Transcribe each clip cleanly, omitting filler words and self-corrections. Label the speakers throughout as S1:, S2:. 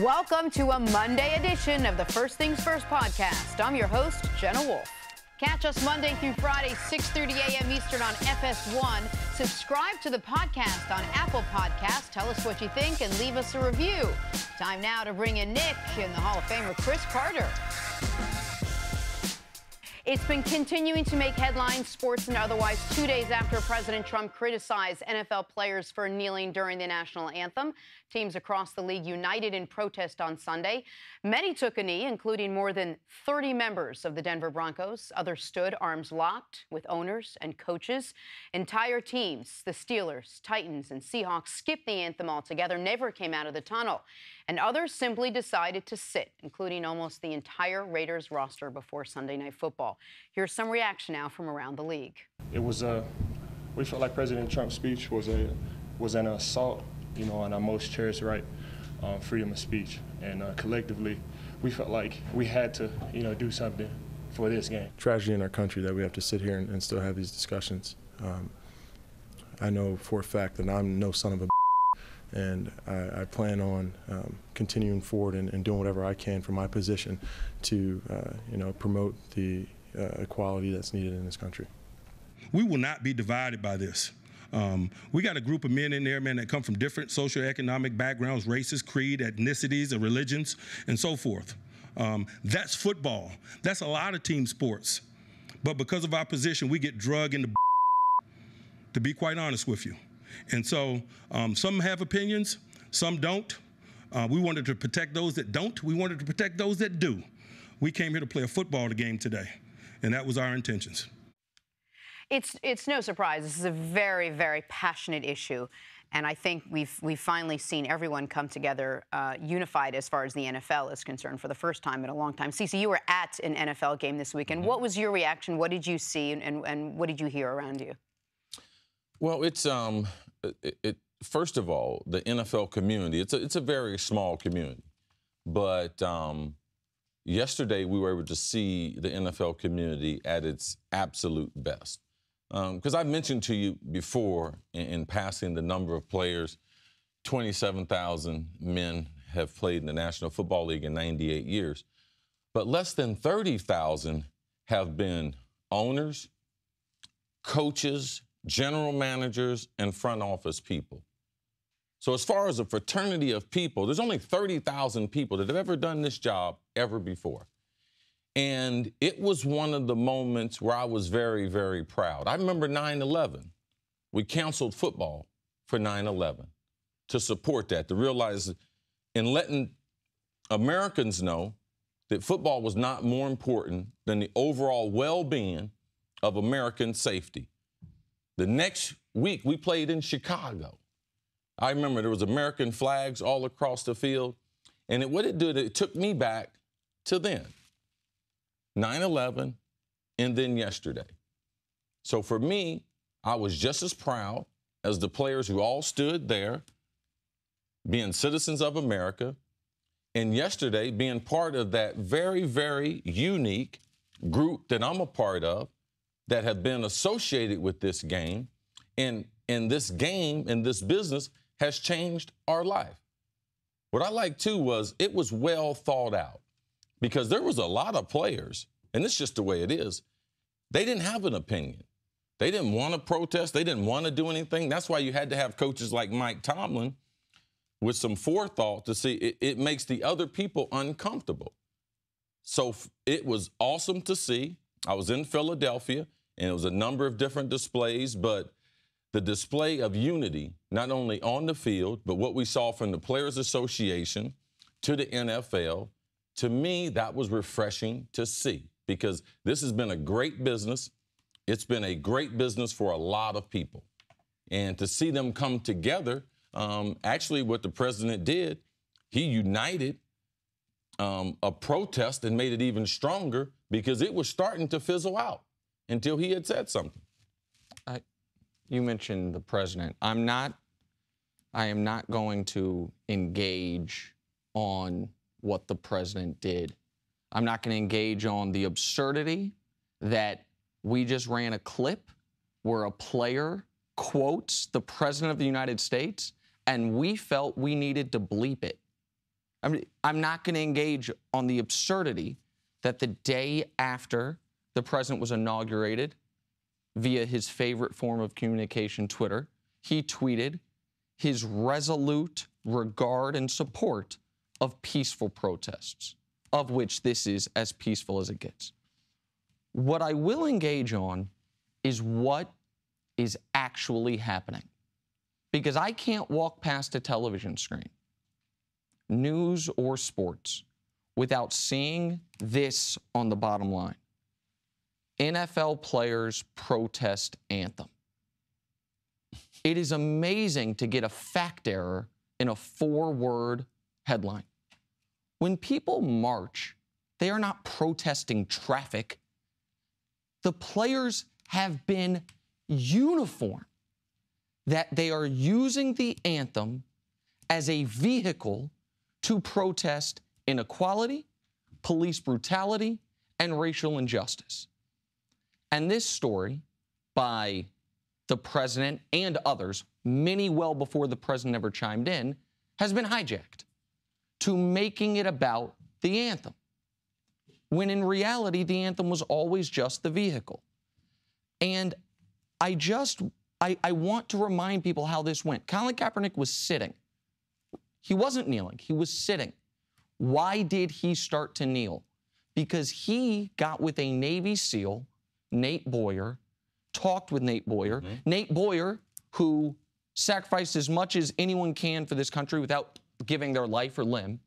S1: Welcome to a Monday edition of the First Things First podcast. I'm your host, Jenna Wolfe. Catch us Monday through Friday, 6:30 a.m. Eastern on FS1. Subscribe to the podcast on Apple Podcasts. Tell us what you think and leave us a review. Time now to bring in Nick and the Hall of Famer Cris Carter. It's been continuing to make headlines, sports and otherwise, 2 days after President Trump criticized NFL players for kneeling during the national anthem. Teams across the league united in protest on Sunday. Many took a knee, including more than 30 members of the Denver Broncos. Others stood arms locked with owners and coaches. Entire teams, the Steelers, Titans, and Seahawks, skipped the anthem altogether, never came out of the tunnel. And others simply decided to sit, including almost the entire Raiders roster before Sunday Night Football. Here's some reaction now from around the league.
S2: We felt like President Trump's speech was an assault, on our most cherished right, freedom of speech. And collectively, we felt like we had to, do something for this game.
S3: Tragedy in our country that we have to sit here and still have these discussions. I know for a fact that I'm no son of a and I plan on continuing forward and doing whatever I can from my position to, promote the equality that's needed in this country.
S4: We will not be divided by this. We got a group of men in there, man, that come from different socioeconomic backgrounds, races, creed, ethnicities, and religions, and so forth. That's football. That's a lot of team sports. But because of our position, we get drugged into to be quite honest with you. And so some have opinions, some don't. We wanted to protect those that don't. We wanted to protect those that do. We came here to play a football game today, and that was our intentions.
S1: It's no surprise. This is a very, very passionate issue. And I think we've finally seen everyone come together unified as far as the NFL is concerned for the first time in a long time. Cece, you were at an NFL game this weekend. Mm-hmm. What was your reaction? What did you see and what did you hear around you?
S5: Well, it's first of all, the NFL community, it's a very small community. But yesterday we were able to see the NFL community at its absolute best. Because I mentioned to you before in passing the number of players, 27,000 men have played in the National Football League in 98 years. But less than 30,000 have been owners, coaches, general managers, and front office people. So as far as a fraternity of people, there's only 30,000 people that have ever done this job ever before. And it was one of the moments where I was very, very proud. I remember 9/11. We canceled football for 9/11 to support that, to realize and letting Americans know that football was not more important than the overall well-being of American safety. The next week, we played in Chicago. I remember there was American flags all across the field. And what it did, it took me back to then. 9/11, and then yesterday. So for me, I was just as proud as the players who all stood there, being citizens of America, and yesterday being part of that very, very unique group that I'm a part of that have been associated with this game, and this game and this business has changed our life. What I liked, too, was it was well thought out. Because there was a lot of players, and it's just the way it is, they didn't have an opinion. They didn't want to protest. They didn't want to do anything. That's why you had to have coaches like Mike Tomlin with some forethought to see it makes the other people uncomfortable. So it was awesome to see. I was in Philadelphia, and it was a number of different displays, but the display of unity, not only on the field, but what we saw from the Players Association to the NFL, to me, that was refreshing to see because this has been a great business. It's been a great business for a lot of people. And to see them come together, actually what the president did, he united a protest and made it even stronger because it was starting to fizzle out until he had said something.
S6: You mentioned the president. I am not going to engage on what the president did. I'm not going to engage on the absurdity that we just ran a clip where a player quotes the president of the United States and we felt we needed to bleep it. I'm not going to engage on the absurdity that the day after the president was inaugurated, via his favorite form of communication, Twitter, he tweeted his resolute regard and support of peaceful protests, of which this is as peaceful as it gets. What I will engage on is what is actually happening. Because I can't walk past a television screen, news or sports, without seeing this on the bottom line. NFL players protest anthem. It is amazing to get a fact error in a 4-word headline. When people march, they are not protesting traffic. The players have been uniform that they are using the anthem as a vehicle to protest inequality, police brutality, and racial injustice. And this story by the president and others, many well before the president ever chimed in, has been hijacked to making it about the anthem, when in reality, the anthem was always just the vehicle. And I want to remind people how this went. Colin Kaepernick was sitting. He wasn't kneeling. He was sitting. Why did he start to kneel? Because he got with a Navy SEAL, Nate Boyer, talked with Nate Boyer. Mm-hmm. Nate Boyer, who sacrificed as much as anyone can for this country without giving their life or limb,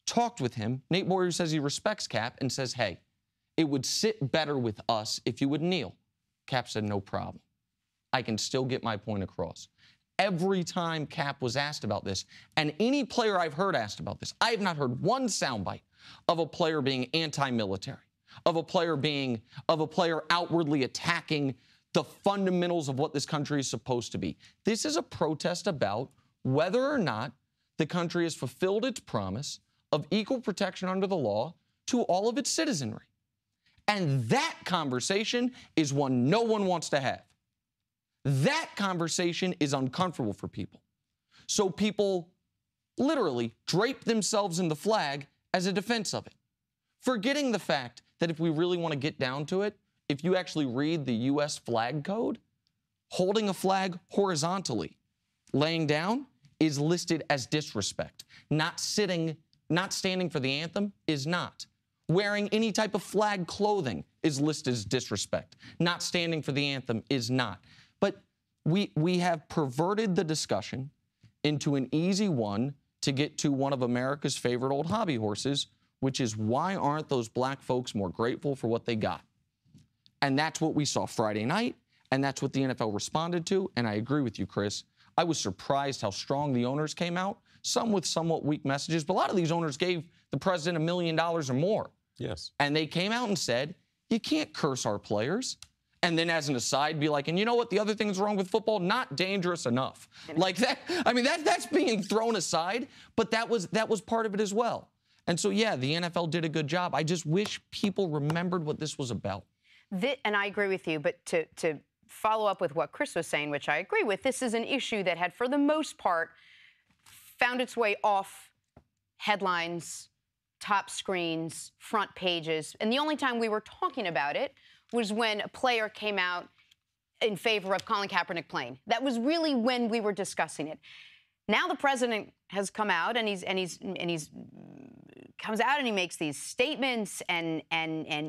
S6: talked with him. Nate Boyer says he respects Cap and says, hey, it would sit better with us if you would kneel. Cap said, no problem. I can still get my point across. Every time Cap was asked about this, and any player I've heard asked about this, I have not heard one soundbite of a player being anti-military, of a player outwardly attacking the fundamentals of what this country is supposed to be. This is a protest about whether or not the country has fulfilled its promise of equal protection under the law to all of its citizenry. And that conversation is one no one wants to have. That conversation is uncomfortable for people. So people literally drape themselves in the flag as a defense of it, forgetting the fact that if we really want to get down to it, if you actually read the U.S. flag code, holding a flag horizontally, laying down, is listed as disrespect. Not standing for the anthem is not. Wearing any type of flag clothing is listed as disrespect. Not standing for the anthem is not. But we have perverted the discussion into an easy one to get to one of America's favorite old hobby horses, which is why aren't those black folks more grateful for what they got? And that's what we saw Friday night, and that's what the NFL responded to, and I agree with you, Chris. I was surprised how strong the owners came out, some with somewhat weak messages, but a lot of these owners gave the president $1 million or more.
S5: Yes. And
S6: they came out and said, you can't curse our players. And then as an aside, be like, and you know what? The other thing that's wrong with football, not dangerous enough. Like that, I mean, that's being thrown aside, but that was part of it as well. And so, yeah, the NFL did a good job. I just wish people remembered what this was about.
S1: And I agree with you, but to follow up with what Cris was saying, which I agree with, this is an issue that had, for the most part, found its way off headlines, top screens, front pages. And the only time we were talking about it was when a player came out in favor of Colin Kaepernick playing. That was really when we were discussing it. Now the president has come out and he's comes out and he makes these statements and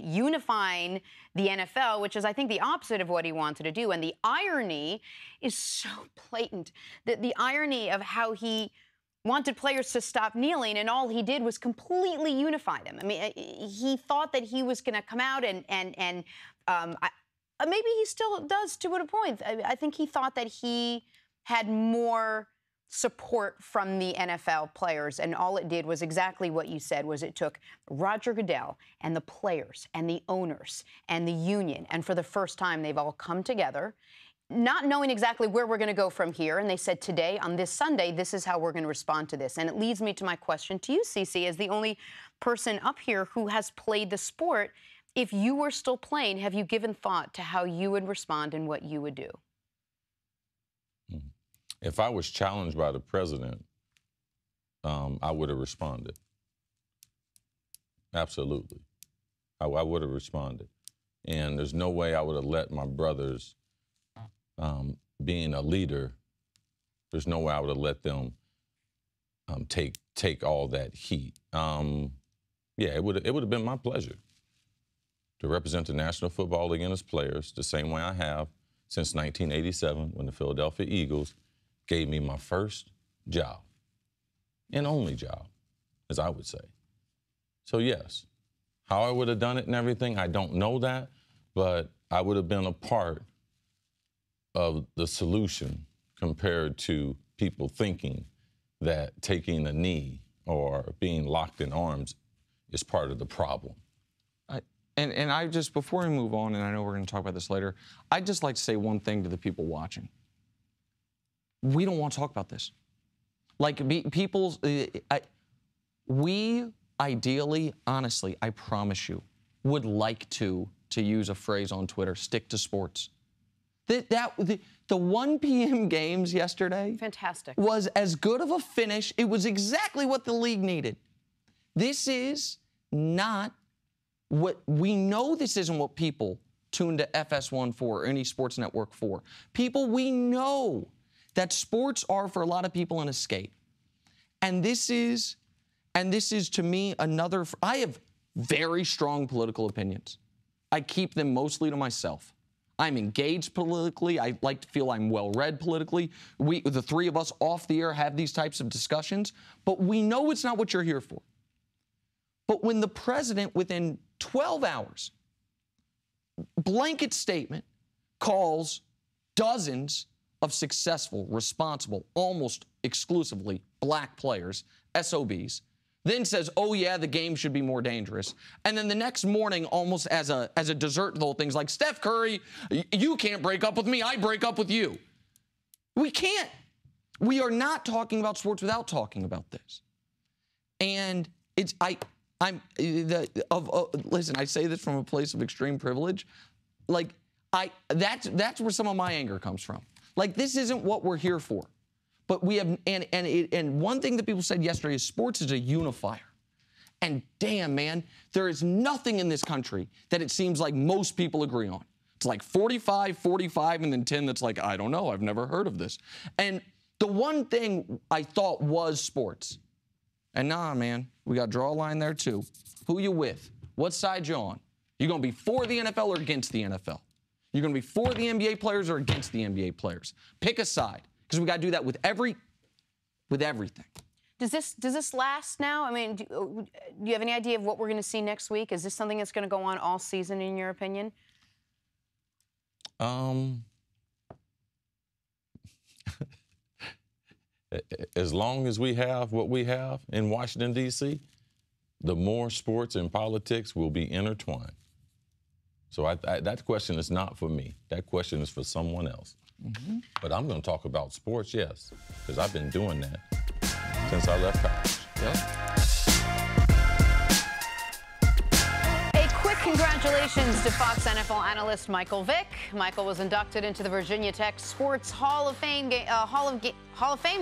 S1: unifying the NFL, which is, I think, the opposite of what he wanted to do. And the irony is so blatant. The irony of how he wanted players to stop kneeling, and all he did was completely unify them. I mean, he thought that he was going to come out and maybe he still does to a point. I think he thought that he had more support from the NFL players, and all it did was exactly what you said, was it took Roger Goodell and the players and the owners and the union, and for the first time they've all come together, not knowing exactly where we're going to go from here, and they said today, on this Sunday, this is how we're going to respond to this. And it leads me to my question to you, Cece, as the only person up here who has played the sport. If you were still playing, have you given thought to how you would respond and what you would do?
S5: If I was challenged by the president I would have responded. Absolutely. I would have responded. And there's no way I would have let my brothers, being a leader, there's no way I would have let them take all that heat. Yeah, it would have been my pleasure to represent the National Football League and its players the same way I have since 1987 when the Philadelphia Eagles gave me my first job and only job, as I would say. So yes, how I would have done it and everything, I don't know that, but I would have been a part of the solution compared to people thinking that taking a knee or being locked in arms is part of the problem.
S6: And I just, before we move on, and I know we're going to talk about this later, I'd just like to say one thing to the people watching. We don't want to talk about this. Like, we ideally, honestly, I promise you, would like to use a phrase on Twitter, stick to sports. The 1 p.m. games yesterday
S1: Fantastic.
S6: Was as good of a finish. It was exactly what the league needed. This is not what we know. This isn't what people tune to FS1 for or any sports network for. People, we know that sports are for a lot of people an escape. And this is to me another. I have very strong political opinions. I keep them mostly to myself. I'm engaged politically. I like to feel I'm well-read politically. The three of us off the air have these types of discussions, but we know it's not what you're here for. But when the president, within 12 hours, blanket statement, calls dozens of successful, responsible, almost exclusively black players SOBs, then says, oh yeah, the game should be more dangerous. And then the next morning, almost as a dessert to the whole thing, is like, Steph Curry, you can't break up with me, I break up with you. We can't. We are not talking about sports without talking about this. And listen, I say this from a place of extreme privilege. Like, that's where some of my anger comes from. Like, this isn't what we're here for. But we have, and one thing that people said yesterday is sports is a unifier. And damn, man, there is nothing in this country that it seems like most people agree on. It's like 45, and then 10 that's like, I don't know, I've never heard of this. And the one thing I thought was sports. And nah, man, we got to draw a line there too. Who you with? What side you on? You going to be for the NFL or against the NFL? You're going to be for the NBA players or against the NBA players? Pick a side. Because we got to do that with everything.
S1: Does this last now? I mean, do you have any idea of what we're going to see next week? Is this something that's going to go on all season, in your opinion?
S5: As long as we have what we have in Washington, D.C., the more sports and politics will be intertwined. So that question is not for me. That question is for someone else. Mm-hmm. But I'm going to talk about sports, yes, because I've been doing that since I left college.
S1: Yep. A quick congratulations to Fox NFL analyst Michael Vick. Michael was inducted into the Virginia Tech Sports Hall of Fame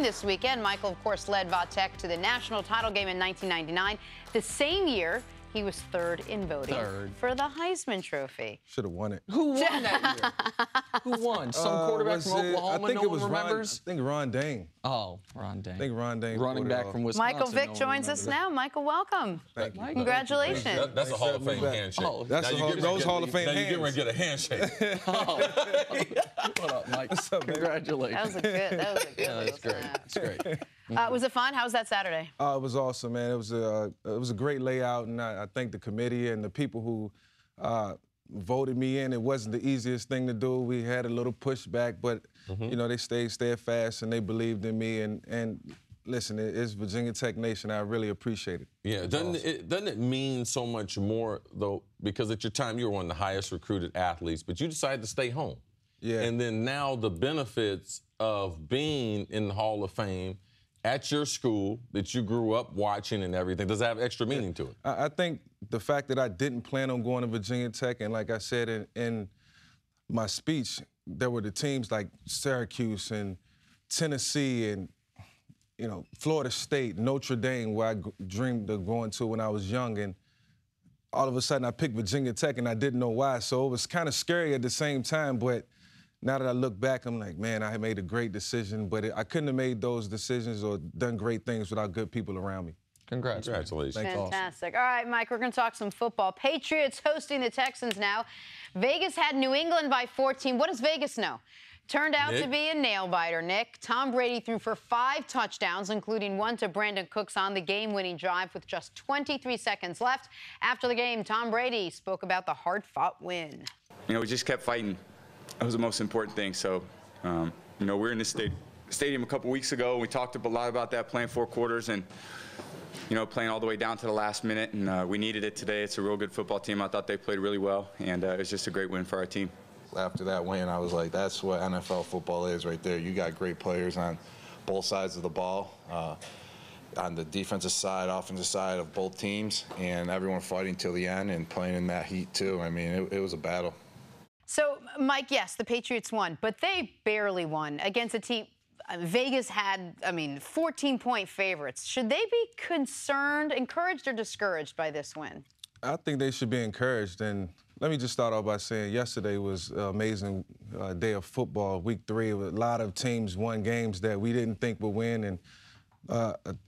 S1: this weekend. Michael, of course, led Va Tech to the national title game in 1999. The same year, he was third in voting for the Heisman Trophy.
S7: Should have won it.
S6: Who won that year? Who won? Some quarterback from Oklahoma no one remembers?
S7: I think Ron Dane.
S6: Oh, Ron Dane.
S7: I think Ron Dane.
S6: Running back from Wisconsin.
S1: Michael Vick joins us now. Michael, welcome.
S7: Thank you.
S1: Congratulations.
S5: That's a Hall of Fame handshake.
S7: Oh, that's those Hall of Fame hands.
S5: Now you're going to get a handshake.
S6: What up, Mike? What's up, congratulations.
S1: That was a good.
S6: Yeah, that's great. That's great.
S1: Was it fun? How was that Saturday?
S7: It was awesome, man. It was a great layout, and I thank the committee and the people who voted me in. It wasn't the easiest thing to do. We had a little pushback, but you know, they stayed steadfast and they believed in me. And listen, it's Virginia Tech Nation. I really appreciate it.
S5: Yeah, doesn't it mean so much more though? Because at your time you were one of the highest recruited athletes, but you decided to stay home.
S7: Yeah.
S5: And then now the benefits of being in the Hall of Fame at your school that you grew up watching and everything, does it have extra meaning to it?
S7: I think the fact that I didn't plan on going to Virginia Tech, and like I said in my speech, there were the teams like Syracuse and Tennessee and Florida State, Notre Dame, where I dreamed of going to when I was young, and all of a sudden I picked Virginia Tech, and I didn't know why. So it was kind of scary at the same time, but now that I look back, I'm like, man, I made a great decision, but I couldn't have made those decisions or done great things without good people around me.
S5: Congratulations.
S1: Fantastic. All right, Mike, we're going to talk some football. Patriots hosting the Texans now. Vegas had New England by 14. What does Vegas know? Turned out to be a nail-biter, Nick. Tom Brady threw for 5 touchdowns, including one to Brandon Cooks on the game-winning drive with just 23 seconds left. After the game, Tom Brady spoke about the hard-fought win.
S8: We just kept fighting. That was the most important thing. So, we were in this stadium a couple weeks ago. We talked a lot about that, playing 4 quarters and, playing all the way down to the last minute. And we needed it today. It's a real good football team. I thought they played really well. And it was just a great win for our team.
S9: After that win, I was like, that's what NFL football is right there. You got great players on both sides of the ball, on the defensive side, offensive side of both teams, and everyone fighting till the end and playing in that heat too. I mean, it was a battle.
S1: So, Mike, yes, the Patriots won, but they barely won against a team. Vegas had, 14-point favorites. Should they be concerned, encouraged, or discouraged by this win?
S7: I think they should be encouraged. And let me just start off by saying yesterday was an amazing day of football, week 3. A lot of teams won games that we didn't think would win, and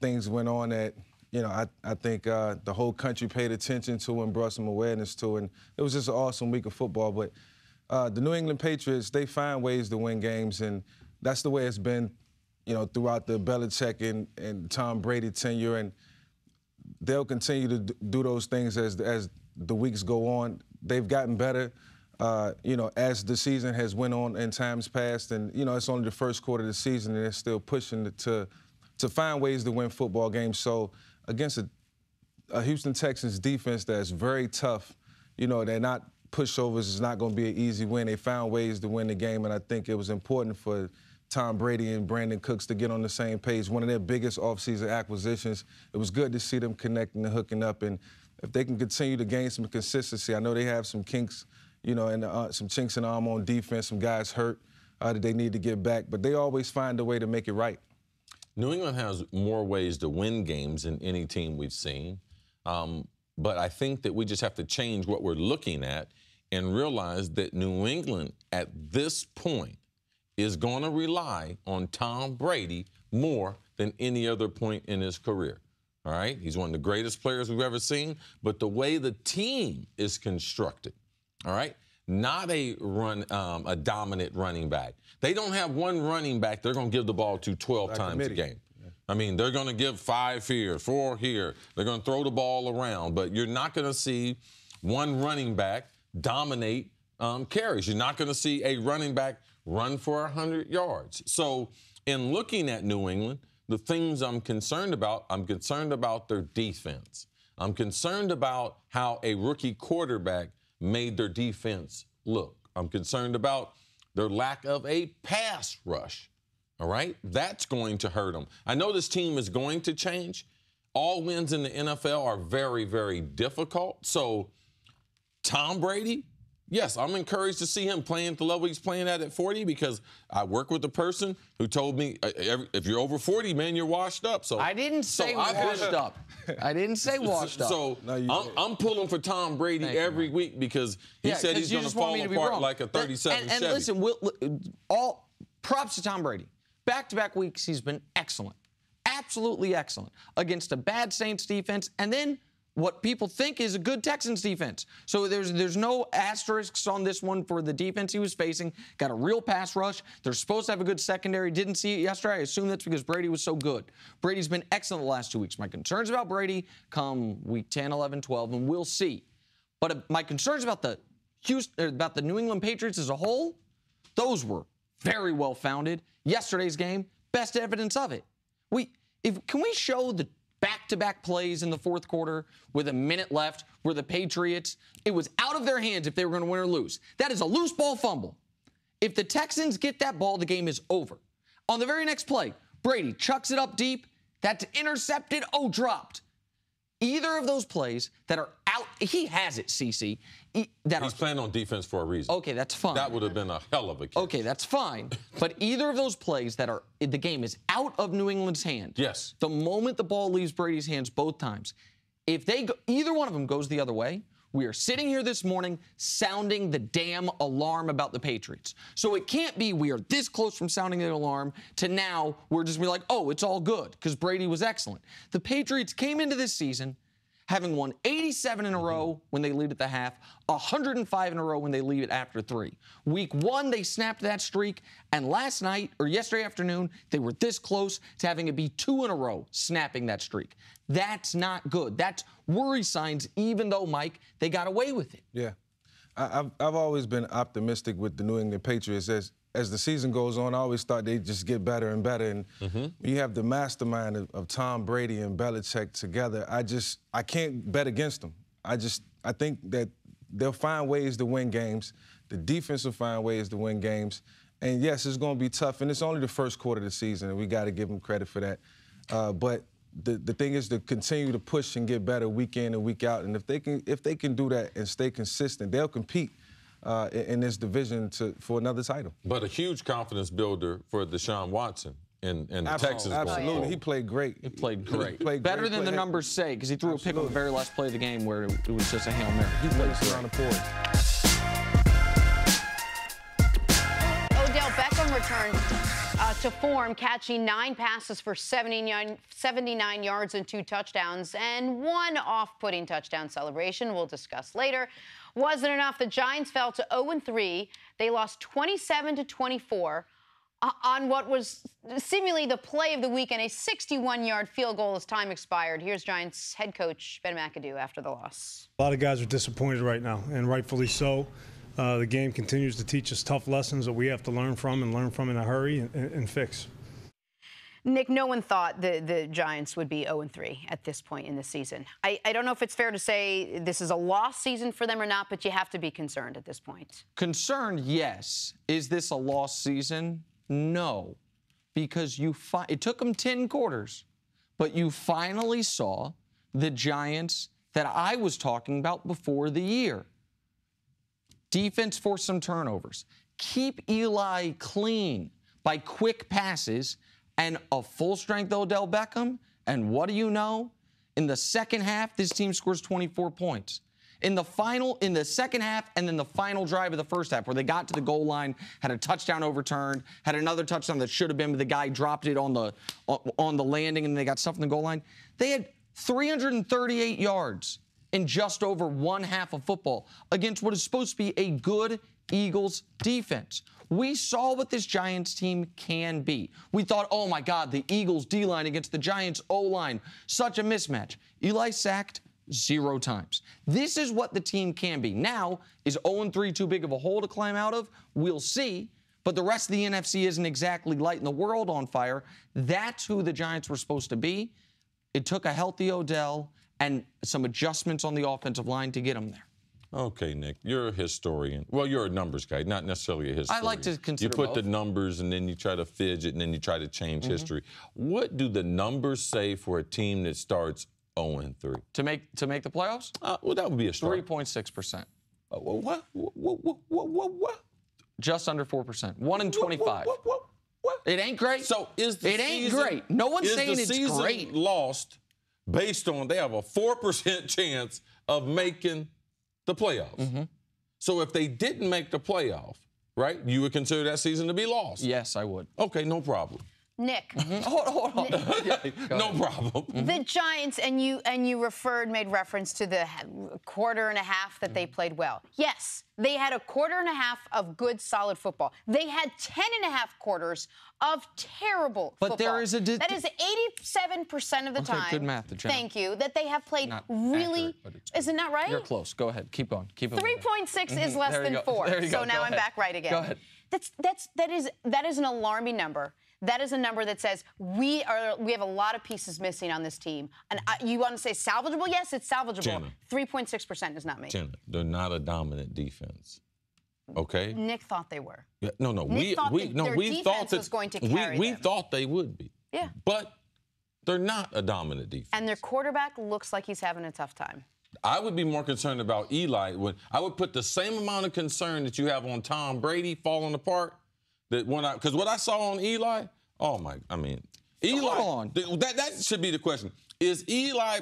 S7: things went on that, I think the whole country paid attention to and brought some awareness to. And it was just an awesome week of football. But the New England Patriots, they find ways to win games, and that's the way it's been, throughout the Belichick and Tom Brady tenure. And they'll continue to do those things as the weeks go on. They've gotten better, as the season has went on in times past. And, it's only the first quarter of the season, and they're still pushing to find ways to win football games. So against a Houston Texans defense that's very tough, they're not pushovers. It's not going to be an easy win. They found ways to win the game, and I think it was important for Tom Brady and Brandon Cooks to get on the same page. One of their biggest offseason acquisitions. It was good to see them connecting and hooking up, and if they can continue to gain some consistency, I know they have some kinks, and some chinks in the arm on defense, some guys hurt that they need to get back, but they always find a way to make it right.
S5: New England has more ways to win games than any team we've seen, but I think that we just have to change what we're looking at and realize that New England at this point is going to rely on Tom Brady more than any other point in his career. All right? He's one of the greatest players we've ever seen, but the way the team is constructed, all right, not a dominant running back. They don't have one running back they're going to give the ball to 12 times a game. Yeah. They're going to give 5 here, 4 here. They're going to throw the ball around, but you're not going to see one running back dominate carries. You're not going to see a running back run for 100 yards. So in looking at New England, the things I'm concerned about their defense. I'm concerned about how a rookie quarterback made their defense look. I'm concerned about their lack of a pass rush, all right? That's going to hurt them. I know this team is going to change. All wins in the NFL are very, very difficult. So Tom Brady, yes, I'm encouraged to see him playing at the level he's playing at 40 because I work with a person who told me if you're over 40, man, you're washed up. So
S6: I didn't say washed up. I didn't say washed up.
S5: So I'm pulling for Tom Brady every week because he said he's going to fall apart like a 37
S6: Chevy. And listen, all props to Tom Brady. Back-to-back weeks, he's been excellent. Absolutely excellent against a bad Saints defense, and then what people think is a good Texans defense. So there's no asterisks on this one for the defense he was facing. Got a real pass rush. They're supposed to have a good secondary. Didn't see it yesterday. I assume that's because Brady was so good. Brady's been excellent the last 2 weeks. My concerns about Brady come week 10, 11, 12, and we'll see. But my concerns about the New England Patriots as a whole, those were very well founded. Yesterday's game, best evidence of it. Can we show the back-to-back plays in the fourth quarter with a minute left where the Patriots, it was out of their hands if they were going to win or lose. That is a loose ball fumble. If the Texans get that ball, the game is over. On the very next play, Brady chucks it up deep. That's intercepted. Dropped. Either of those plays that are out. He has it, CC.
S5: He's playing on defense for a reason.
S6: Okay, that's fine.
S5: That would have been a hell of a catch.
S6: Okay, that's fine. But either of those plays that are the game is out of New England's hand.
S5: Yes.
S6: The moment the ball leaves Brady's hands, both times, if they go, either one of them goes the other way, we are sitting here this morning sounding the damn alarm about the Patriots. So it can't be we are this close from sounding the alarm to now we're just like, oh, it's all good because Brady was excellent. The Patriots came into this season having won 87 in a row when they lead at the half, 105 in a row when they lead it after 3. Week 1, they snapped that streak, and last night, or yesterday afternoon, they were this close to having it be 2 in a row, snapping that streak. That's not good. That's worry signs, even though, Mike, they got away with it.
S7: Yeah. I've always been optimistic with the New England Patriots. As the season goes on, I always thought they'd just get better and better. And you have the mastermind of Tom Brady and Belichick together. I can't bet against them. I think that they'll find ways to win games. The defense will find ways to win games. And yes, it's going to be tough. And it's only the first quarter of the season, and we got to give them credit for that. But the thing is to continue to push and get better week in and week out. And if they can do that and stay consistent, they'll compete in this division for another title.
S5: But a huge confidence builder for Deshaun Watson and the Texans.
S7: Absolutely. He played great.
S6: He played great. Better than the numbers say, because he threw a pick on the very last play of the game where it was just a Hail Mary. He played
S7: around the board.
S1: Odell Beckham returned to form, catching 9 passes for 79 yards and 2 touchdowns, and 1 off-putting touchdown celebration we'll discuss later. Wasn't enough. The Giants fell to 0-3. They lost 27-24 on what was seemingly the play of the week and a 61-yard field goal as time expired. Here's Giants head coach Ben McAdoo after the loss.
S10: A lot of guys are disappointed right now, and rightfully so. The game continues to teach us tough lessons that we have to learn from in a hurry and fix.
S1: Nick, no one thought the Giants would be 0-3 at this point in the season. I don't know if it's fair to say this is a lost season for them or not, but you have to be concerned at this point.
S6: Concerned, yes. Is this a lost season? No. Because it took them 10 quarters, but you finally saw the Giants that I was talking about before the year. Defense forced some turnovers. Keep Eli clean by quick passes and a full-strength Odell Beckham. And what do you know? In the second half, this team scores 24 points. In the second half, and then the final drive of the first half, where they got to the goal line, had a touchdown overturned, had another touchdown that should have been, but the guy dropped it on the landing, and they got stuff in the goal line. They had 338 yards in just over one half of football against what is supposed to be a good Eagles defense. We saw what this Giants team can be. We thought, oh my God, the Eagles D-line against the Giants O-line, such a mismatch. Eli sacked 0 times. This is what the team can be. Now, is 0-3 too big of a hole to climb out of? We'll see. But the rest of the NFC isn't exactly lighting the world on fire. That's who the Giants were supposed to be. It took a healthy Odell and some adjustments on the offensive line to get them there.
S5: Okay, Nick, you're a historian. Well, you're a numbers guy, not necessarily a historian.
S6: I like to consider
S5: You put
S6: both.
S5: The numbers and then you try to fidget and then you try to change history. What do the numbers say for a team that starts 0-3?
S6: To make the playoffs?
S5: Well, that would be a start.
S6: 3.6%.
S5: What?
S6: Just under 4%. 1 in 25.
S5: What?
S6: It ain't great.
S5: So is the
S6: it ain't
S5: season,
S6: great. No one's saying it's
S5: season
S6: great.
S5: Lost based on they have a 4% chance of making the playoffs. So if they didn't make the playoff, right, you would consider that season to be lost?
S6: Yes, I would.
S5: Okay, no problem.
S1: Nick.
S6: Hold on.
S5: No problem.
S1: The Giants, and you made reference to the quarter and a half that they played well. Yes, they had a quarter and a half of good, solid football. They had 10 and a half quarters of terrible football.
S6: There is
S1: that is 87% of the time.
S6: Good math, Jenna.
S1: Thank you. That they have played
S6: not
S1: really.
S6: Accurate,
S1: is it not right?
S6: You're close. Go ahead. Keep going.
S1: 3.6 is less than 4.
S6: There you go.
S1: So now I'm back right again.
S6: Go ahead.
S1: That is an alarming number. That is a number that says we have a lot of pieces missing on this team. And you want to say salvageable? Yes, it's salvageable. 3.6% is not me.
S5: Jenna, they're not a dominant defense. Okay?
S1: Nick thought they were.
S5: Yeah, no.
S1: Nick thought their defense was going to carry
S5: we
S1: them.
S5: thought they would be.
S1: Yeah.
S5: But they're not a dominant defense.
S1: And their quarterback looks like he's having a tough time.
S5: I would be more concerned about Eli. I would put the same amount of concern that you have on Tom Brady falling apart. Because what I saw on Eli, Eli.
S6: Hold on.
S5: That should be the question. Is Eli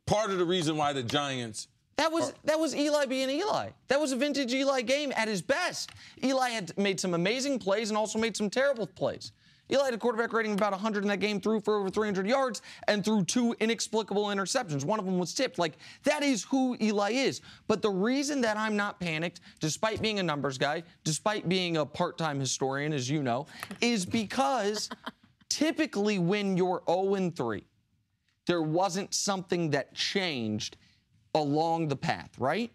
S5: part of the reason why the Giants?
S6: That was Eli being Eli. That was a vintage Eli game at his best. Eli had made some amazing plays and also made some terrible plays. Eli had a quarterback rating of about 100 in that game, threw for over 300 yards, and threw 2 inexplicable interceptions. One of them was tipped. Like, that is who Eli is. But the reason that I'm not panicked, despite being a numbers guy, despite being a part-time historian, as you know, is because typically when you're 0-3, there wasn't something that changed along the path, right?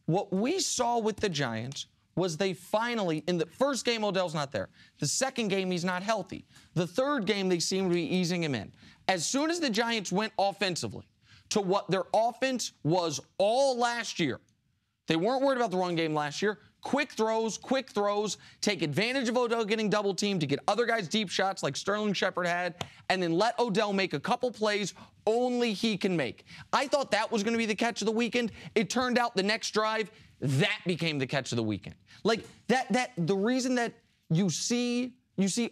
S6: What we saw with the Giants was they finally, in the first game, Odell's not there. The second game, he's not healthy. The third game, they seem to be easing him in. As soon as the Giants went offensively to what their offense was all last year, they weren't worried about the run game last year. Quick throws, take advantage of Odell getting double teamed to get other guys deep shots like Sterling Shepard had, and then let Odell make a couple plays only he can make. I thought that was going to be the catch of the weekend. It turned out the next drive, that became the catch of the weekend. Like, the reason that you see,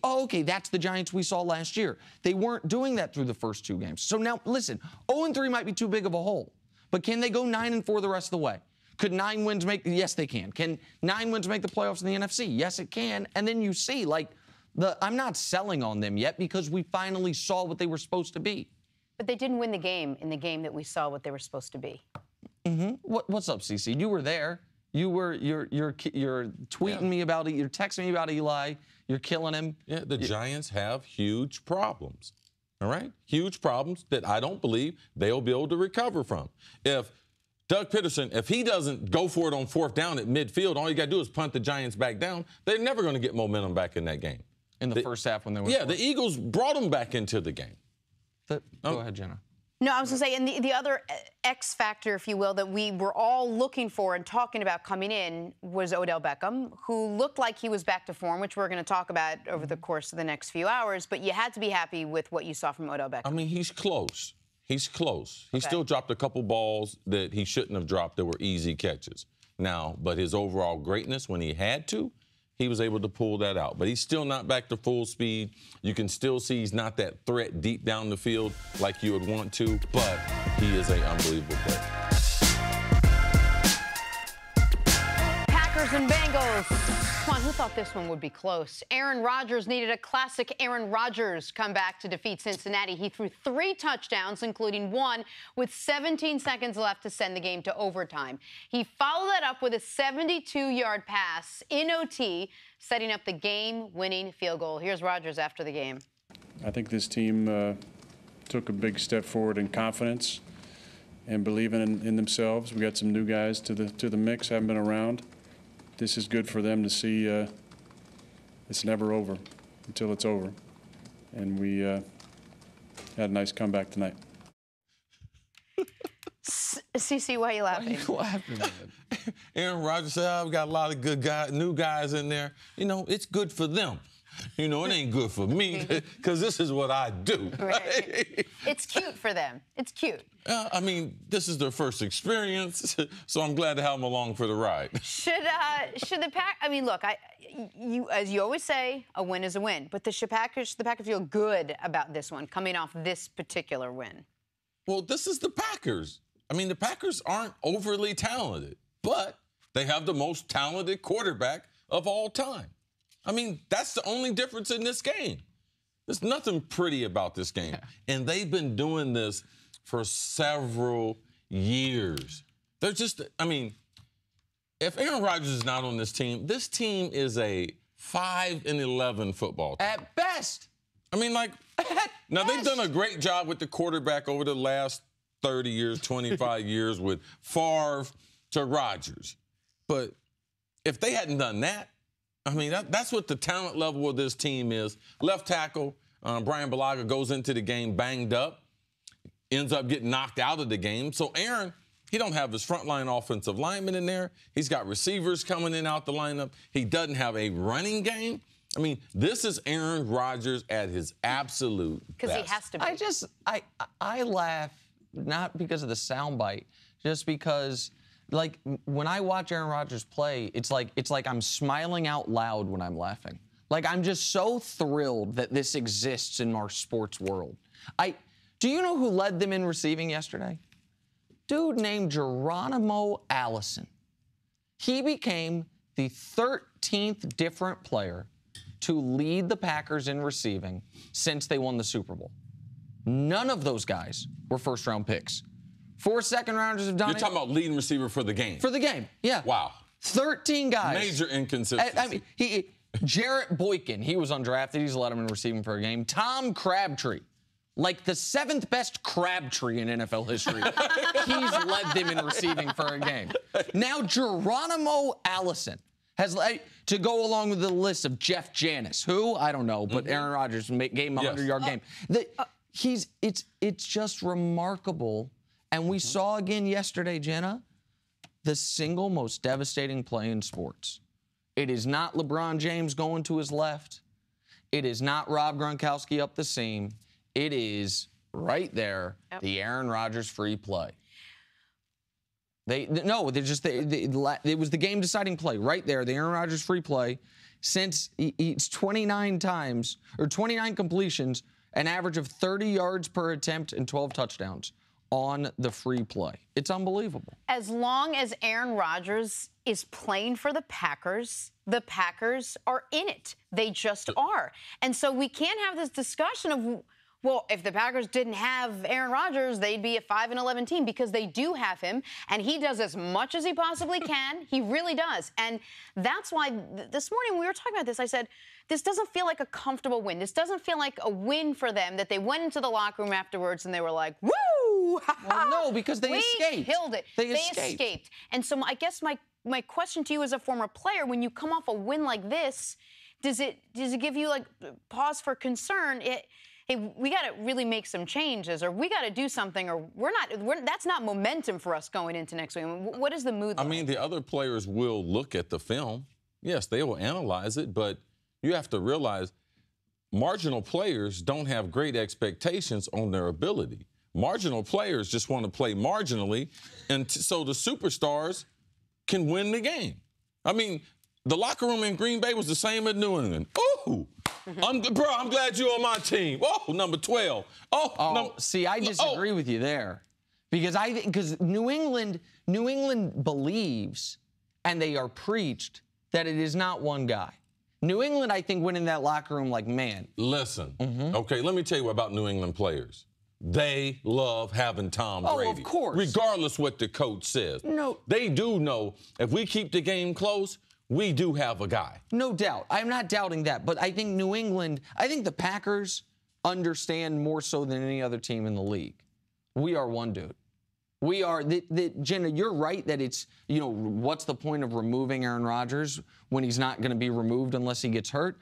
S6: oh, okay, that's the Giants we saw last year. They weren't doing that through the first 2 games. So now, listen, 0-3 might be too big of a hole, but can they go 9-4 the rest of the way? Could 9 wins make, yes, they can. Can 9 wins make the playoffs in the NFC? Yes, it can. And then you see, like, I'm not selling on them yet because we finally saw what they were supposed to be.
S1: But they didn't win the game in the game that we saw what they were supposed to be.
S6: Mm-hmm. What's up, CC? You were there. You're tweeting me about it. You're texting me about Eli. You're killing him.
S5: Yeah, the Giants have huge problems. All right? Huge problems that I don't believe they'll be able to recover from. If Doug Peterson, if he doesn't go for it on 4th down at midfield, all you got to do is punt the Giants back down. They're never going to get momentum back in that game.
S6: In the first half when they went
S5: Yeah, the Eagles brought them back into the game.
S6: Go ahead, Jenna.
S1: No, I was going to say, and the other X factor, if you will, that we were all looking for and talking about coming in was Odell Beckham, who looked like he was back to form, which we're going to talk about over the course of the next few hours. But you had to be happy with what you saw from Odell Beckham.
S5: I mean, he's close. He's close. He still dropped a couple balls that he shouldn't have dropped that were easy catches. Now, but his overall greatness, when he had to, he was able to pull that out. But he's still not back to full speed. You can still see he's not that threat deep down the field like you would want to, but he is an unbelievable player.
S1: Packers and Bengals. Come on, who thought this one would be close? Aaron Rodgers needed a classic Aaron Rodgers comeback to defeat Cincinnati. He threw 3 touchdowns, including 1 with 17 seconds left to send the game to overtime. He followed that up with a 72-yard pass in OT, setting up the game-winning field goal. Here's Rodgers after the game.
S11: I think this team took a big step forward in confidence and believing in themselves. We got some new guys to the mix, haven't been around. This is good for them to see it's never over until it's over. And we had a nice comeback tonight.
S1: CC, why are you laughing?
S6: Why are you laughing, man?
S5: Aaron Rodgers said, we got a lot of good guys, new guys in there. You know, it's good for them. You know, it ain't good for me because this is what I do.
S1: Right. It's cute for them. It's cute.
S5: I mean, this is their first experience, so I'm glad to have them along for the ride.
S1: Should the Pack? I mean, look, as you always say, a win is a win. But the Packers feel good about this one, coming off this particular win.
S5: Well, this is the Packers. I mean, the Packers aren't overly talented, but they have the most talented quarterback of all time. I mean, that's the only difference in this game. There's nothing pretty about this game. And they've been doing this for several years. They're just, I mean, if Aaron Rodgers is not on this team is a 5-11 football team.
S6: At best.
S5: I mean, like, now they've done a great job with the quarterback over the last 30 years, 25 years with Favre to Rodgers. But if they hadn't done that, I mean, that's what the talent level of this team is. Left tackle, Brian Bulaga goes into the game banged up, ends up getting knocked out of the game. So Aaron, he don't have his frontline offensive lineman in there. He's got receivers coming in out the lineup. He doesn't have a running game. I mean, this is Aaron Rodgers at his absolute best.
S1: Because he has to be.
S6: I laugh not because of the soundbite, just because, like, when I watch Aaron Rodgers play, it's like I'm smiling out loud when I'm laughing. Like, I'm just so thrilled that this exists in our sports world. Do you know who led them in receiving yesterday? Dude named Geronimo Allison. He became the 13th different player to lead the Packers in receiving since they won the Super Bowl. None of those guys were first-round picks. 4 second-rounders have done it.
S5: You're talking about leading receiver for the game.
S6: For the game, yeah.
S5: Wow.
S6: 13 guys.
S5: Major inconsistency.
S6: I mean, Jarrett Boykin, he was undrafted. He's led him in receiving for a game. Tom Crabtree, like the 7th best Crabtree in NFL history. He's led them in receiving for a game. Now Geronimo Allison has led to go along with the list of Jeff Janis, who I don't know, but Aaron Rodgers gave him a 100-yard game. It's just remarkable. And we saw again yesterday, Jenna, the single most devastating play in sports. It is not LeBron James going to his left. It is not Rob Gronkowski up the seam. It is right there, the Aaron Rodgers free play. It was the game-deciding play right there, the Aaron Rodgers free play. Since it's 29 times, or 29 completions, an average of 30 yards per attempt and 12 touchdowns on the free play. It's unbelievable. As long as Aaron Rodgers is playing for the Packers are in it. They just are. And so we can't have this discussion of, well, if the Packers didn't have Aaron Rodgers, they'd be a 5-11 team, because they do have him, and he does as much as he possibly can. He really does. And that's why this morning when we were talking about this, I said, this doesn't feel like a comfortable win. This doesn't feel like a win for them, that they went into the locker room afterwards and they were like, woo! Well, no, because they escaped. We killed it. They escaped. And so I guess my question to you as a former player, when you come off a win like this, does it give you, like, pause for concern? Hey, we got to really make some changes, or we got to do something, or that's not momentum for us going into next week. I mean, what is the mood like? I mean,
S5: the other players will look at the film. Yes, they will analyze it, but you have to realize marginal players don't have great expectations on their ability. Marginal players just want to play marginally, and so the superstars can win the game. I mean, the locker room in Green Bay was the same at New England. Ooh, I'm glad you're on my team. Oh, number 12.
S6: See, I disagree with you there, because New England believes, and they are preached, that it is not one guy. New England, I think, went in that locker room like, man.
S5: Listen, okay, let me tell you about New England players. They love having Tom Brady.
S6: Oh, of course.
S5: Regardless what the coach says.
S6: No.
S5: They do know if we keep the game close, we do have a guy.
S6: No doubt. I'm not doubting that. But I think New England, I think the Packers understand more so than any other team in the league. We are one dude. We are, Jenna, you're right that it's, what's the point of removing Aaron Rodgers when he's not going to be removed unless he gets hurt?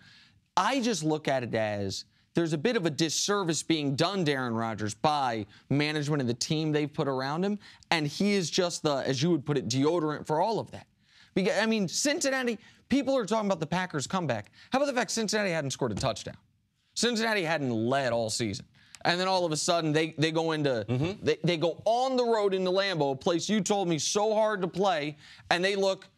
S6: I just look at it as there's a bit of a disservice being done to Aaron Rodgers by management and the team they've put around him, and he is just the, as you would put it, deodorant for all of that. Because, I mean, Cincinnati, people are talking about the Packers' comeback. How about the fact Cincinnati hadn't scored a touchdown? Cincinnati hadn't led all season. And then all of a sudden, they go into, they go on the road into Lambeau, a place you told me so hard to play, and they look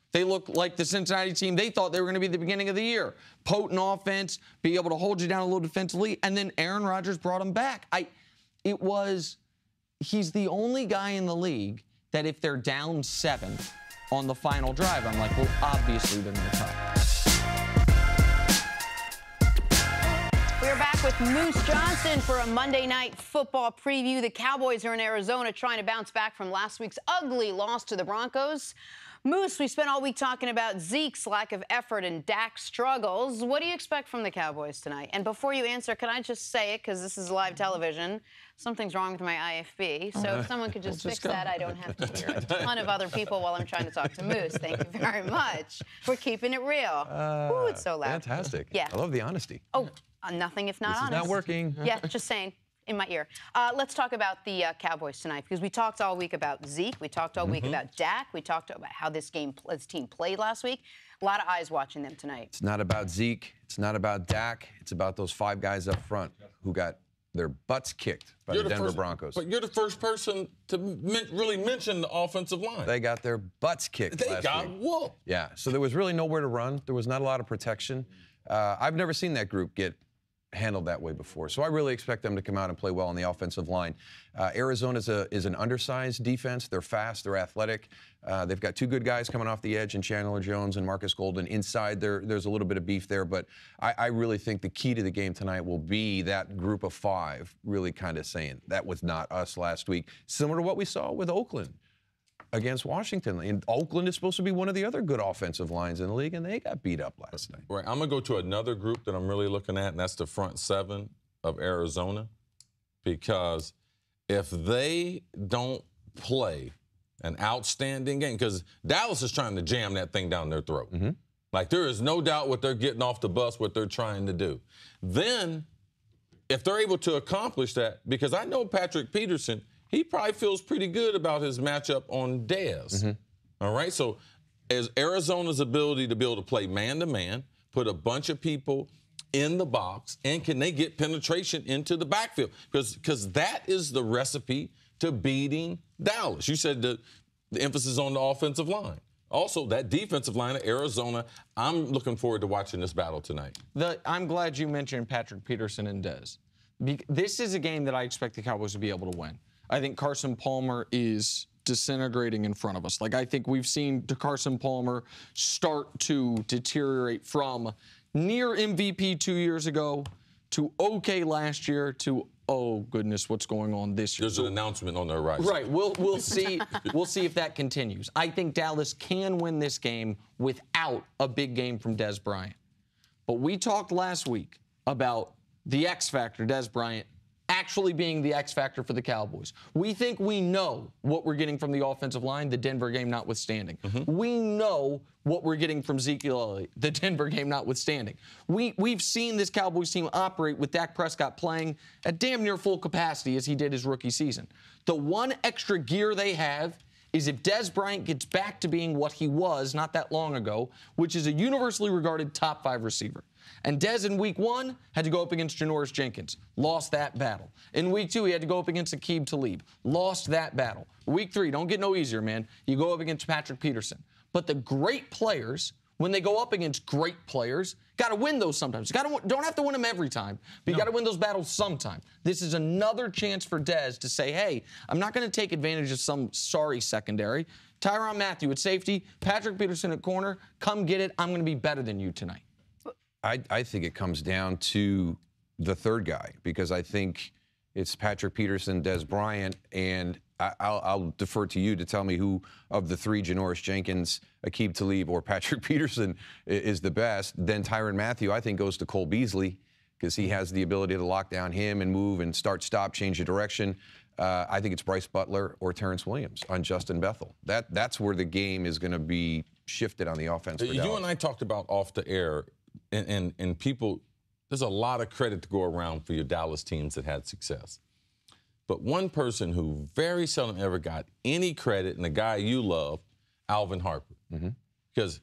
S6: like the Cincinnati team they thought they were going to be at the beginning of the year. Potent offense, be able to hold you down a little defensively, and then Aaron Rodgers brought them back. He's the only guy in the league that if they're down 7 on the final drive, I'm like, well, obviously they're going to tie.
S1: We're back with Moose Johnston for a Monday Night Football preview. The Cowboys are in Arizona trying to bounce back from last week's ugly loss to the Broncos. Moose, we spent all week talking about Zeke's lack of effort and Dak's struggles. What do you expect from the Cowboys tonight? And before you answer, can I just say it, because this is live television, something's wrong with my IFB. So if someone could just fix that, I don't have to hear a ton of other people while I'm trying to talk to Moose. Thank you very much. We're keeping it real. Ooh, it's so loud.
S12: Fantastic.
S1: Yeah.
S12: I love the honesty.
S1: Oh, nothing if not honest.
S12: This is not working.
S1: Yeah, just saying. In my ear. Let's talk about the Cowboys tonight, because we talked all week about Zeke. We talked all week about Dak. We talked about how this team played last week. A lot of eyes watching them tonight.
S12: It's not about Zeke. It's not about Dak. It's about those 5 guys up front who got their butts kicked by the Denver Broncos.
S5: But you're the first person to really mention the offensive line.
S12: They got their butts kicked last week. They got
S5: whooped.
S12: Yeah, so there was really nowhere to run. There was not a lot of protection. I've never seen that group get handled that way before. So I really expect them to come out and play well on the offensive line. Arizona is an undersized defense. They're fast. They're athletic. They've got two good guys coming off the edge in Chandler Jones and Marcus Golden. Inside, there's a little bit of beef there. But I really think the key to the game tonight will be that group of five really kind of saying, that was not us last week. Similar to what we saw with Oakland against Washington. And Oakland is supposed to be one of the other good offensive lines in the league, and they got beat up last night.
S5: Right. I'm going to go to another group that I'm really looking at, and that's the front seven of Arizona. Because if they don't play an outstanding game, because Dallas is trying to jam that thing down their throat.
S12: Mm-hmm.
S5: Like, there is no doubt what they're getting off the bus, what they're trying to do. Then, if they're able to accomplish that, because I know Patrick Peterson, he probably feels pretty good about his matchup on Dez.
S12: Mm-hmm.
S5: All right? So, as Arizona's ability to be able to play man-to-man, put a bunch of people in the box, and can they get penetration into the backfield? Because that is the recipe to beating Dallas. You said the emphasis on the offensive line. Also, that defensive line of Arizona, I'm looking forward to watching this battle tonight.
S6: I'm glad you mentioned Patrick Peterson and Dez. This is a game that I expect the Cowboys to be able to win. I think Carson Palmer is disintegrating in front of us. Like, I think we've seen Carson Palmer start to deteriorate from near MVP 2 years ago to okay last year to, oh, goodness, what's going on this year?
S5: There's an announcement on the horizon.
S6: Right. We'll see. We'll see if that continues. I think Dallas can win this game without a big game from Dez Bryant. But we talked last week about the X factor, Dez Bryant, actually being the X factor for the Cowboys. We think we know what we're getting from the offensive line, the Denver game notwithstanding. Mm-hmm. We know what we're getting from Ezekiel Elliott, the Denver game notwithstanding. We've seen this Cowboys team operate with Dak Prescott playing at damn near full capacity as he did his rookie season. The one extra gear they have is if Dez Bryant gets back to being what he was not that long ago, which is a universally regarded top 5 receiver. And Dez in week 1 had to go up against Janoris Jenkins. Lost that battle. In week 2, he had to go up against Aqib Talib. Lost that battle. Week 3, don't get no easier, man. You go up against Patrick Peterson. But the great players, when they go up against great players, got to win those sometimes. Don't have to win them every time, but you got to win those battles sometime. This is another chance for Dez to say, hey, I'm not going to take advantage of some sorry secondary. Tyrann Mathieu at safety, Patrick Peterson at corner. Come get it. I'm going to be better than you tonight.
S12: I think it comes down to the third guy, because I think it's Patrick Peterson, Dez Bryant, and I'll defer to you to tell me who of the three, Janoris Jenkins, Aqib Talib, or Patrick Peterson, is the best. Then Tyrann Mathieu, I think, goes to Cole Beasley, because he has the ability to lock down him and move and start, stop, change the direction. I think it's Bryce Butler or Terrence Williams on Justin Bethel. That's where the game is going to be shifted on the offense for Dallas.
S5: You and I talked about off the air, and people, there's a lot of credit to go around for your Dallas teams that had success. But one person who very seldom ever got any credit, and the guy you love, Alvin Harper. Because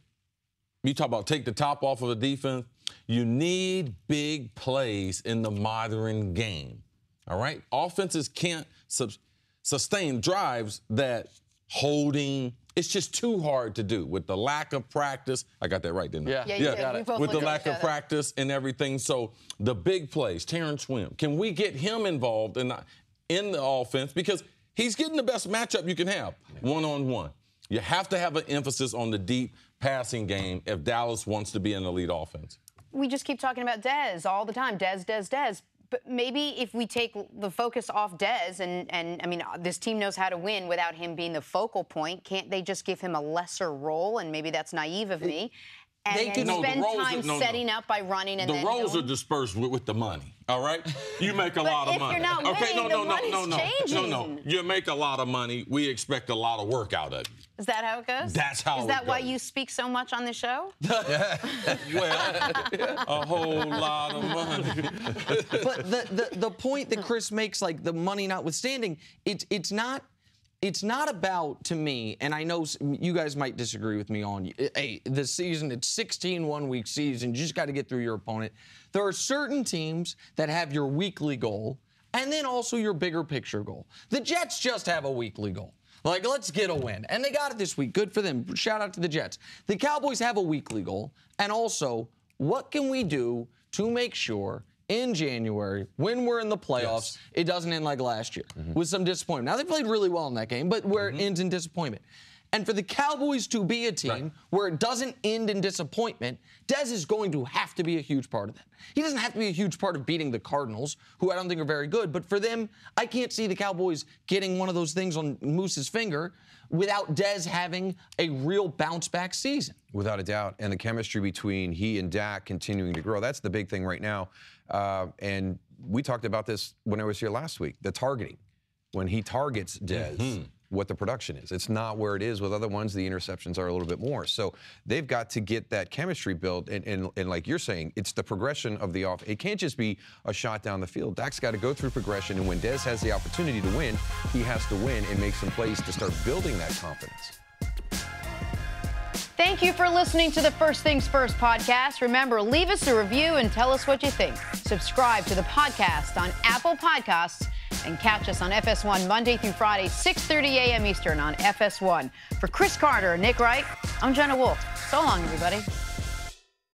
S5: you talk about take the top off of a defense, you need big plays in the modern game. All right? Offenses can't sustain drives that holding. It's just too hard to do with the lack of practice. I got that right, didn't I?
S6: Yeah, you got
S5: it. With the lack of practice and everything. So the big plays, Terrence Williams, can we get him involved in the offense? Because he's getting the best matchup you can have, one-on-one. You have to have an emphasis on the deep passing game if Dallas wants to be an elite offense.
S1: We just keep talking about Dez all the time, Dez. But maybe if we take the focus off Dez, and I mean, this team knows how to win without him being the focal point, can't they just give him a lesser role? And maybe that's naive of me. And then spend time setting up by running and then
S5: the roles are dispersed with the money, all right? You make a lot of money.
S1: If you're not winning, the money's changing.
S5: No. You make a lot of money. We expect a lot of work out of it.
S1: Is that how it goes?
S5: That's how it goes.
S1: Is that why you speak so much on the show?
S5: Well, a whole lot of money.
S6: But the point that Cris makes, like the money notwithstanding, it's not about, to me, and I know you guys might disagree with me on, hey, the season, it's 16 one-week season. You just got to get through your opponent. There are certain teams that have your weekly goal. and then also your bigger picture goal. The Jets just have a weekly goal. Like, let's get a win. And they got it this week. Good for them. Shout out to the Jets. The Cowboys have a weekly goal. And also, what can we do to make sure in January, when we're in the playoffs, it doesn't end like last year with some disappointment? Now, they played really well in that game, but where it ends in disappointment. And for the Cowboys to be a team where it doesn't end in disappointment, Dez is going to have to be a huge part of that. He doesn't have to be a huge part of beating the Cardinals, who I don't think are very good. But for them, I can't see the Cowboys getting one of those things on Moose's finger without Dez having a real bounce-back season.
S12: Without a doubt. And the chemistry between he and Dak continuing to grow. That's the big thing right now. And we talked about this when I was here last week, the targeting. When he targets Dez, what the production is. It's not where it is with other ones. The interceptions are a little bit more. So they've got to get that chemistry built. And like you're saying, it's the progression of the offense. It can't just be a shot down the field. Dak's got to go through progression. And when Dez has the opportunity to win, he has to win and make some plays to start building that confidence.
S1: Thank you for listening to the First Things First podcast. Remember, leave us a review and tell us what you think. Subscribe to the podcast on Apple Podcasts and catch us on FS1 Monday through Friday, 6:30 a.m. Eastern on FS1. For Cris Carter and Nick Wright, I'm Jenna Wolfe. So long, everybody.